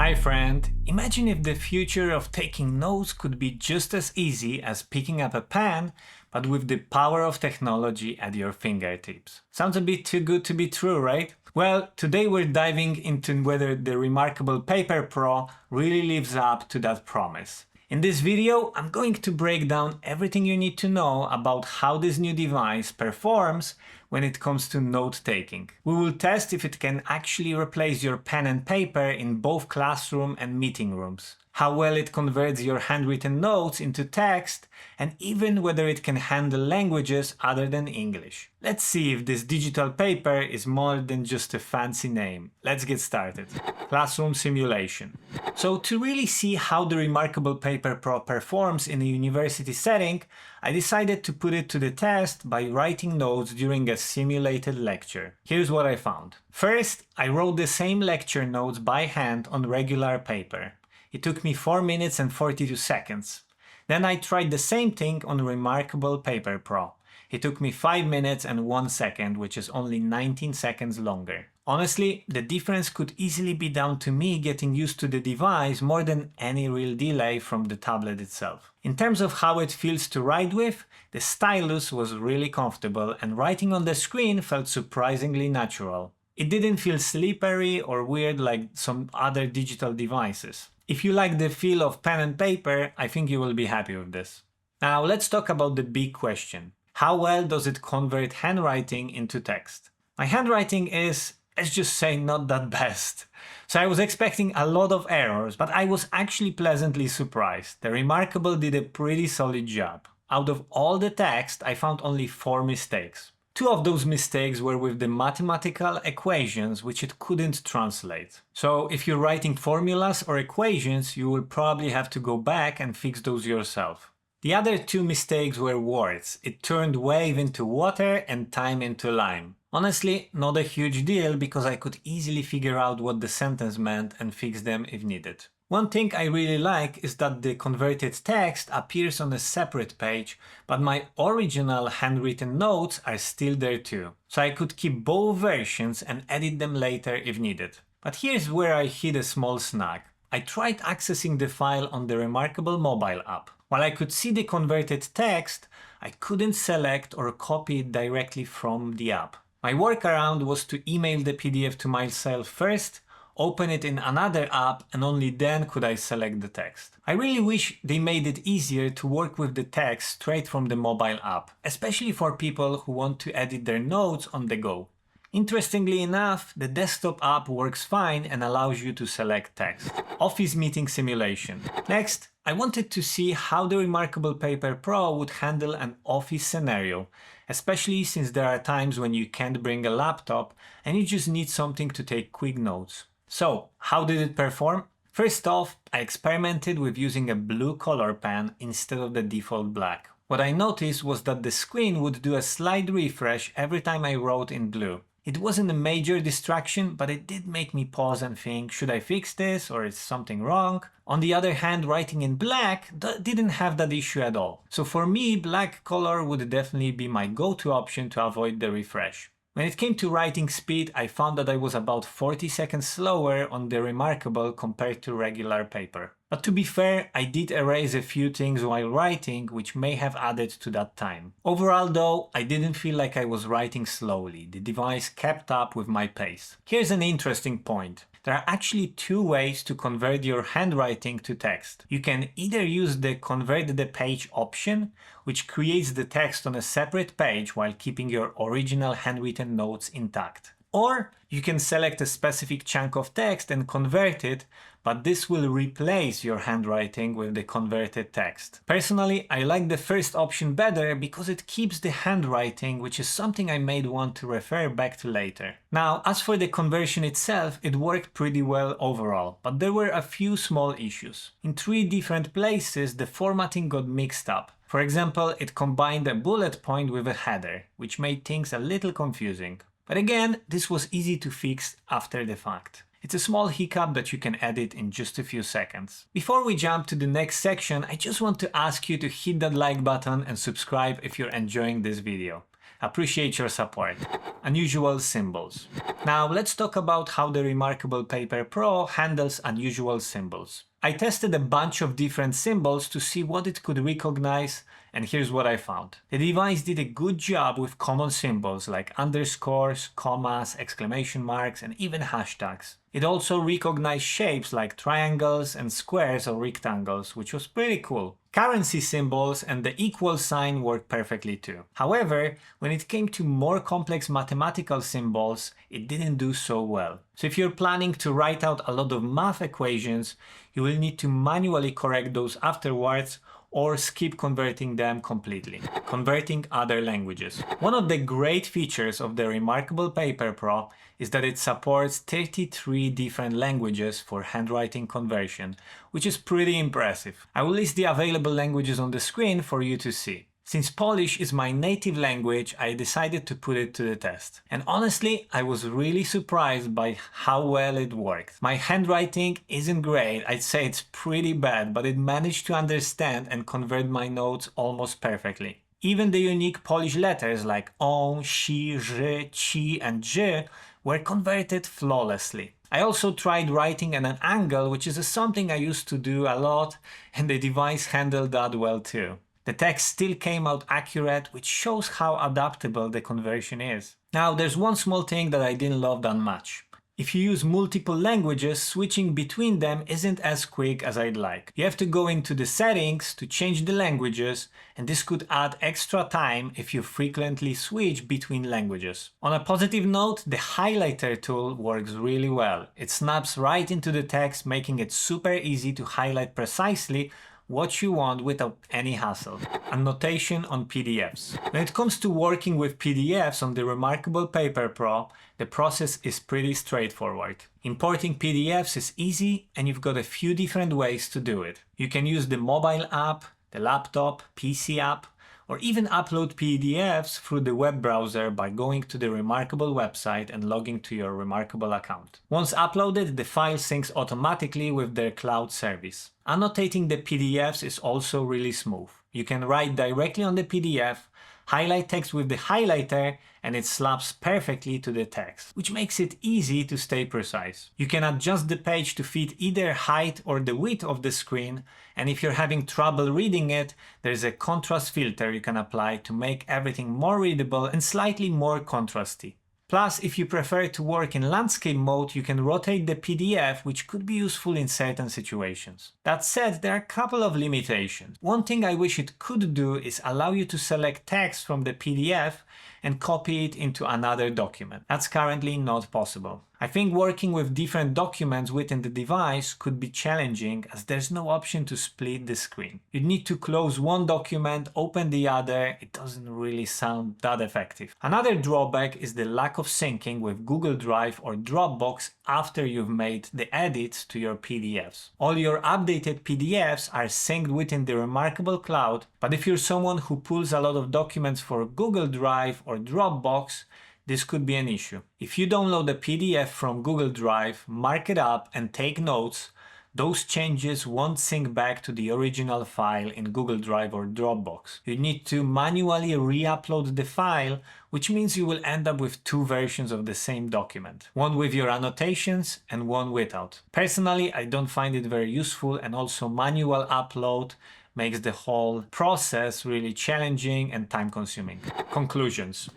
Hi friend, imagine if the future of taking notes could be just as easy as picking up a pen, but with the power of technology at your fingertips. Sounds a bit too good to be true, right? Well, today we're diving into whether the reMarkable Paper Pro really lives up to that promise. In this video, I'm going to break down everything you need to know about how this new device performs when it comes to note-taking. We will test if it can actually replace your pen and paper in both classroom and meeting rooms, how well it converts your handwritten notes into text, and even whether it can handle languages other than English. Let's see if this digital paper is more than just a fancy name. Let's get started. Classroom simulation. So to really see how the reMarkable Paper Pro performs in a university setting, I decided to put it to the test by writing notes during a simulated lecture. Here's what I found. First, I wrote the same lecture notes by hand on regular paper. It took me 4 minutes and 42 seconds. Then I tried the same thing on reMarkable Paper Pro. It took me 5 minutes and 1 second, which is only 19 seconds longer. Honestly, the difference could easily be down to me getting used to the device more than any real delay from the tablet itself. In terms of how it feels to write with, the stylus was really comfortable and writing on the screen felt surprisingly natural. It didn't feel slippery or weird like some other digital devices. If you like the feel of pen and paper, I think you will be happy with this. Now let's talk about the big question. How well does it convert handwriting into text? My handwriting is, let's just say, not that best. So I was expecting a lot of errors, but I was actually pleasantly surprised. The reMarkable did a pretty solid job. Out of all the text, I found only 4 mistakes. 2 of those mistakes were with the mathematical equations which it couldn't translate. So if you're writing formulas or equations, you will probably have to go back and fix those yourself. The other 2 mistakes were words. It turned wave into water and time into lime. Honestly, not a huge deal because I could easily figure out what the sentence meant and fix them if needed. One thing I really like is that the converted text appears on a separate page, but my original handwritten notes are still there too. So I could keep both versions and edit them later if needed. But here's where I hit a small snag. I tried accessing the file on the reMarkable mobile app. While I could see the converted text, I couldn't select or copy it directly from the app. My workaround was to email the PDF to myself first, open it in another app, and only then could I select the text. I really wish they made it easier to work with the text straight from the mobile app, especially for people who want to edit their notes on the go. Interestingly enough, the desktop app works fine and allows you to select text. Office meeting simulation. Next, I wanted to see how the reMarkable Paper Pro would handle an office scenario, especially since there are times when you can't bring a laptop and you just need something to take quick notes. So, how did it perform? First off, I experimented with using a blue color pen instead of the default black. What I noticed was that the screen would do a slight refresh every time I wrote in blue. It wasn't a major distraction, but it did make me pause and think, should I fix this or is something wrong? On the other hand, writing in black didn't have that issue at all. So for me, black color would definitely be my go-to option to avoid the refresh. When it came to writing speed, I found that I was about 40 seconds slower on the reMarkable compared to regular paper. But to be fair, I did erase a few things while writing, which may have added to that time. Overall though, I didn't feel like I was writing slowly. The device kept up with my pace. Here's an interesting point. There are actually 2 ways to convert your handwriting to text. You can either use the Convert the Page option, which creates the text on a separate page while keeping your original handwritten notes intact. Or you can select a specific chunk of text and convert it, but this will replace your handwriting with the converted text. Personally, I like the first option better because it keeps the handwriting, which is something I may want to refer back to later. Now, as for the conversion itself, it worked pretty well overall, but there were a few small issues. In 3 different places, the formatting got mixed up. For example, it combined a bullet point with a header, which made things a little confusing. But again, this was easy to fix after the fact. It's a small hiccup that you can edit in just a few seconds. Before we jump to the next section, I just want to ask you to hit that like button and subscribe if you're enjoying this video. Appreciate your support. Unusual symbols. Now let's talk about how the reMarkable Paper Pro handles unusual symbols. I tested a bunch of different symbols to see what it could recognize, and here's what I found. The device did a good job with common symbols like underscores, commas, exclamation marks, and even hashtags. It also recognized shapes like triangles and squares or rectangles, which was pretty cool. Currency symbols and the equal sign work perfectly too. However, when it came to more complex mathematical symbols, it didn't do so well. So if you're planning to write out a lot of math equations, you will need to manually correct those afterwards or skip converting them completely. Converting other languages. One of the great features of the reMarkable Paper Pro is that it supports 33 different languages for handwriting conversion, which is pretty impressive. I will list the available languages on the screen for you to see. Since Polish is my native language, I decided to put it to the test. And honestly, I was really surprised by how well it worked. My handwriting isn't great, I'd say it's pretty bad, but it managed to understand and convert my notes almost perfectly. Even the unique Polish letters like on, si, ży, ci, and j were converted flawlessly. I also tried writing at an angle, which is something I used to do a lot, and the device handled that well too. The text still came out accurate, which shows how adaptable the conversion is. Now, there's one small thing that I didn't love that much. If you use multiple languages, switching between them isn't as quick as I'd like. You have to go into the settings to change the languages, and this could add extra time if you frequently switch between languages. On a positive note, the highlighter tool works really well. It snaps right into the text, making it super easy to highlight precisely what you want without any hassle. Annotation on PDFs. When it comes to working with PDFs on the reMarkable Paper Pro, the process is pretty straightforward. Importing PDFs is easy, and you've got a few different ways to do it. You can use the mobile app, the laptop, PC app, or even upload PDFs through the web browser by going to the reMarkable website and logging to your reMarkable account. Once uploaded, the file syncs automatically with their cloud service. Annotating the PDFs is also really smooth. You can write directly on the PDF, highlight text with the highlighter, and it slaps perfectly to the text, which makes it easy to stay precise. You can adjust the page to fit either height or the width of the screen, and if you're having trouble reading it, there's a contrast filter you can apply to make everything more readable and slightly more contrasty. Plus, if you prefer to work in landscape mode, you can rotate the PDF, which could be useful in certain situations. That said, there are a couple of limitations. One thing I wish it could do is allow you to select text from the PDF and copy it into another document. That's currently not possible. I think working with different documents within the device could be challenging as there's no option to split the screen. You'd need to close one document, open the other. It doesn't really sound that effective. Another drawback is the lack of syncing with Google Drive or Dropbox after you've made the edits to your PDFs. All your updated PDFs are synced within the reMarkable cloud, but if you're someone who pulls a lot of documents for Google Drive or Dropbox, this could be an issue. If you download a PDF from Google Drive, mark it up, and take notes, those changes won't sync back to the original file in Google Drive or Dropbox. You need to manually re-upload the file, which means you will end up with two versions of the same document. One with your annotations and one without. Personally, I don't find it very useful, and also manual upload makes the whole process really challenging and time-consuming. Conclusions.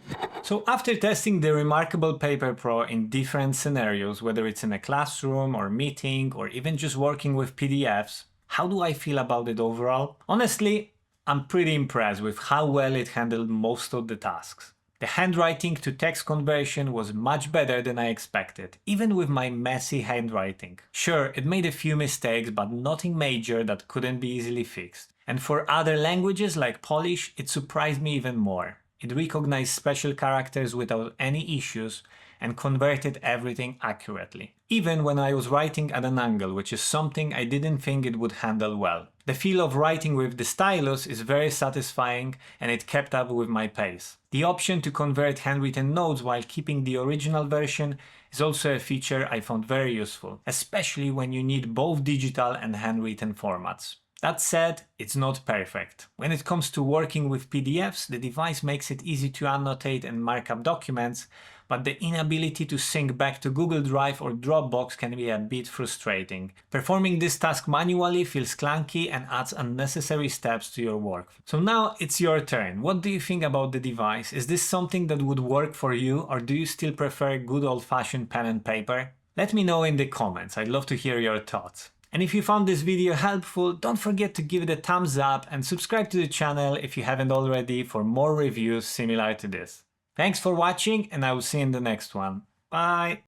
So after testing the reMarkable Paper Pro in different scenarios, whether it's in a classroom or meeting or even just working with PDFs, how do I feel about it overall? Honestly, I'm pretty impressed with how well it handled most of the tasks. The handwriting to text conversion was much better than I expected, even with my messy handwriting. Sure, it made a few mistakes, but nothing major that couldn't be easily fixed. And for other languages like Polish, it surprised me even more. It recognized special characters without any issues and converted everything accurately. Even when I was writing at an angle, which is something I didn't think it would handle well. The feel of writing with the stylus is very satisfying, and it kept up with my pace. The option to convert handwritten notes while keeping the original version is also a feature I found very useful, especially when you need both digital and handwritten formats. That said, it's not perfect. When it comes to working with PDFs, the device makes it easy to annotate and mark up documents, but the inability to sync back to Google Drive or Dropbox can be a bit frustrating. Performing this task manually feels clunky and adds unnecessary steps to your work. So now it's your turn. What do you think about the device? Is this something that would work for you, or do you still prefer good old-fashioned pen and paper? Let me know in the comments. I'd love to hear your thoughts. And if you found this video helpful, don't forget to give it a thumbs up and subscribe to the channel if you haven't already for more reviews similar to this. Thanks for watching, and I will see you in the next one. Bye!